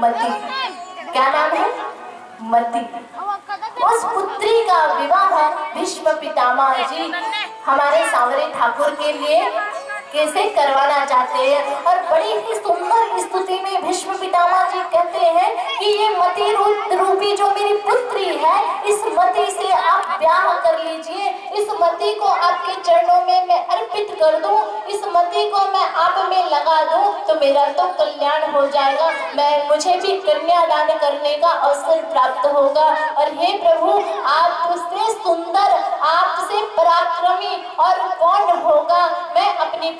मती, क्या नाम है? मती। उस पुत्री का विवाह भीष्म पितामह जी हमारे सांवरे ठाकुर के लिए कैसे करवाना चाहते हैं। और बड़ी ही सुंदर स्तुति में भीष्म पितामह जी कहते हैं कि ये मति रूपी जो मेरी पुत्री है, इस मति से आप ब्याह कर लीजिए। इस मति को आपके चरणों में मैं अर्पित कर दूं, इस मति को मैं आप में लगा दूं तो मेरा तो कल्याण हो जाएगा। मुझे भी कन्यादान करने का अवसर प्राप्त होगा। और हे प्रभु, आपसे सुंदर, आपसे पराक्रमी और कौन होगा। मैं अपनी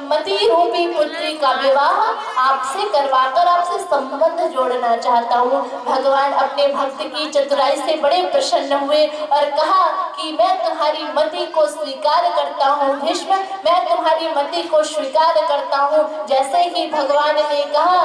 मति रूपी पुत्री का विवाह आपसे करवाकर आपसे संबंध जोड़ना चाहता हूँ। भगवान अपने भक्त की चतुराई से बड़े प्रसन्न हुए और कहा कि मैं तुम्हारी मति को स्वीकार करता हूँ भीष्म, मैं तुम्हारी मति को स्वीकार करता हूँ। जैसे ही भगवान ने कहा,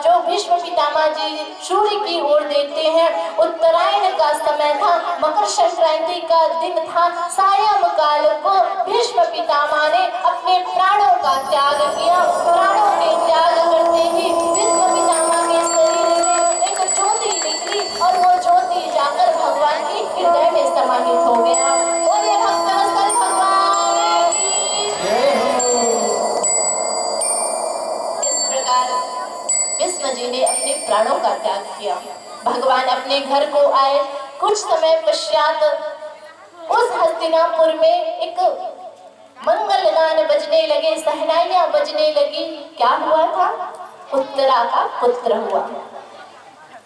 जो भीष्म पितामह जी सूर्य की ओर देखते हैं, उत्तरायण का समय था, मकर संक्रांति का दिन था, सायं काल को भीष्म पितामह ने अपने प्राणों का त्याग किया। प्राणों के त्याग करते ही भीष्म पितामह के शरीर से एक ज्योति निकली और वो ज्योति जाकर भगवान की हृदय में समाहित हो गया। बोले भक्तवत्सल भगवान की जय। इस प्रकार भीष्म जी ने अपने प्राणों का त्याग किया। भगवान अपने घर को आए। कुछ समय पश्चात उस हस्तिनापुर में एक मंगल गान बजने लगे, सहनाइयां बजने लगी। क्या हुआ था? उत्तरा का पुत्र हुआ।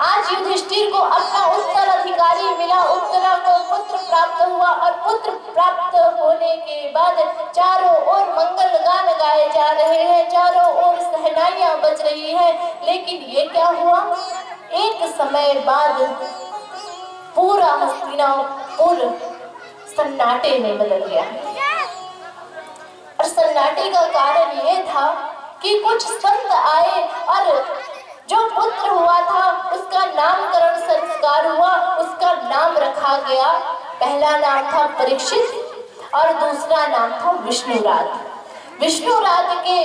आज युधिष्ठिर को अपना उत्तराधिकारी मिला, उत्तरा को पुत्र प्राप्त हुआ। और पुत्र प्राप्त होने के बाद चारों ओर मंगल गान गाए जा रहे हैं, चारों ओर सहनाइयां बज रही है। लेकिन ये क्या हुआ? एक समय बाद पूरा हस्तिनापुर सन्नाटे में बदल गया। और सन्नाटे का कारण ये था कि कुछ संत आए और जो पुत्र हुआ था उसका नामकरण संस्कार हुआ, उसका नाम रखा गया। पहला नाम था परीक्षित और दूसरा नाम था विष्णुराज। विष्णुराज के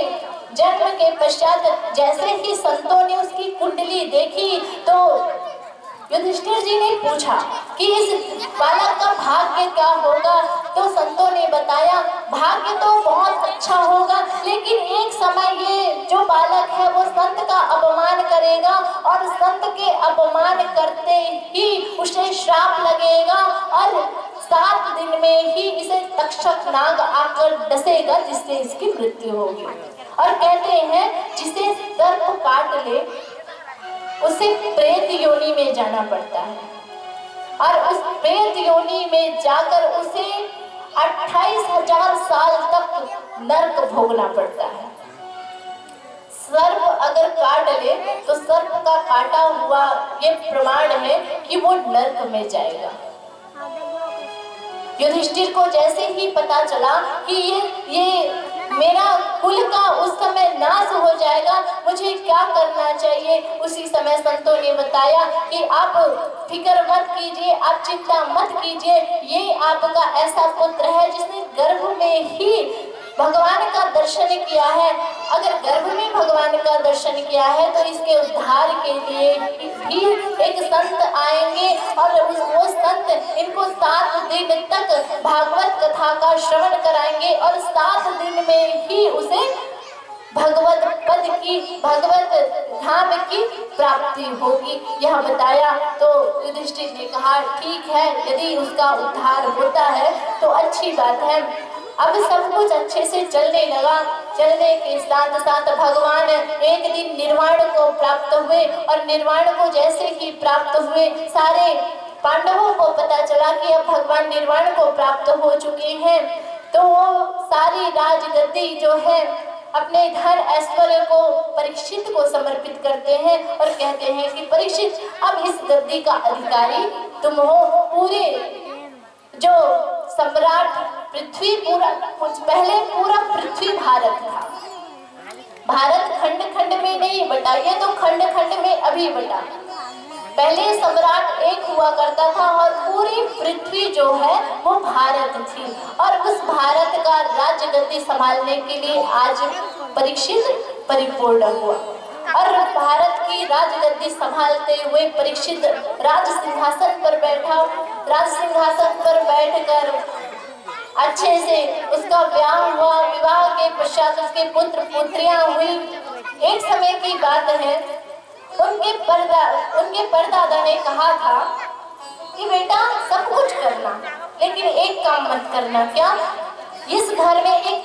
जन्म के पश्चात जैसे ही संतों ने उसकी कुंडली देखी तो युधिष्ठिर जी ने पूछा कि इस बालक का भाग्य क्या होगा। तो संतों ने बताया भाग्य तो बहुत अच्छा होगा, लेकिन एक समय ये जो बालक है वो संत का अपमान करेगा और संत के अपमान करते ही उसे श्राप लगेगा और 7 दिन में ही इसे तक्षक नाग आकर डसेगा, जिससे इसकी मृत्यु होगी। और कहते हैं जिसे सर्प काट ले उसे प्रेत योनि में जाना पड़ता है और उस प्रेत योनि में जाकर उसे 28,000 साल तक नरक भोगना पड़ता है। सर्प अगर काट ले तो सर्प का काटा हुआ ये प्रमाण है कि वो नरक में जाएगा। युधिष्ठिर को जैसे ही पता चला कि ये मेरा कुल का उस समय नाश हो जाएगा, मुझे क्या करना चाहिए, उसी समय संतों ने बताया कि आप फिक्र मत कीजिए, आप चिंता मत कीजिए। ये आपका ऐसा पुत्र है जिसने गर्भ में ही भगवान का दर्शन किया है। अगर गर्भ में भगवान का दर्शन किया है तो इसके उद्धार के लिए भी एक संत आएंगे और वो संत इनको 7 दिन तक भागवत कथा का श्रवण कराएंगे और 7 दिन में ही उसे भगवत पद की, भगवत धाम की प्राप्ति होगी। यह बताया तो युधिष्ठिर ने कहा ठीक है, यदि उसका उद्धार होता है तो अच्छी बात है। अब सब कुछ अच्छे से चलने लगा। चलने के साथ साथ भगवान एक दिन निर्वाण को प्राप्त हुए और निर्वाण को जैसे ही प्राप्त हुए सारे पांडवों को पता चला कि अब भगवान निर्वाण को प्राप्त हो चुके हैं। तो वो सारी राजगद्दी जो है अपने धन ऐश्वर्य को परीक्षित को समर्पित करते हैं और कहते हैं कि परीक्षित अब इस गद्दी का अधिकारी तुम हो। पूरे जो सम्राट पृथ्वी पहले पूरा पृथ्वी भारत था, भारत खंड खंड में नहीं बटा, ये तो खंड खंड में अभी बटा। पहले सम्राट एक हुआ करता था और पूरी पृथ्वी जो है वो भारत थी और उस भारत का राज्य गद्दी संभालने के लिए आज परीक्षित परिपूर्ण हुआ। और भारत की राजगद्दी संभालते हुए परीक्षित राज सिंहासन पर बैठा। राज सिंहासन पर बैठकर अच्छे से उसका विवाह हुआ। विवाह के पश्चात उसके पुत्र पुत्रियां हुई। एक समय की बात है, उनके परदादा ने कहा था कि बेटा सब कुछ करना, लेकिन एक काम मत करना। क्या? इस घर में एक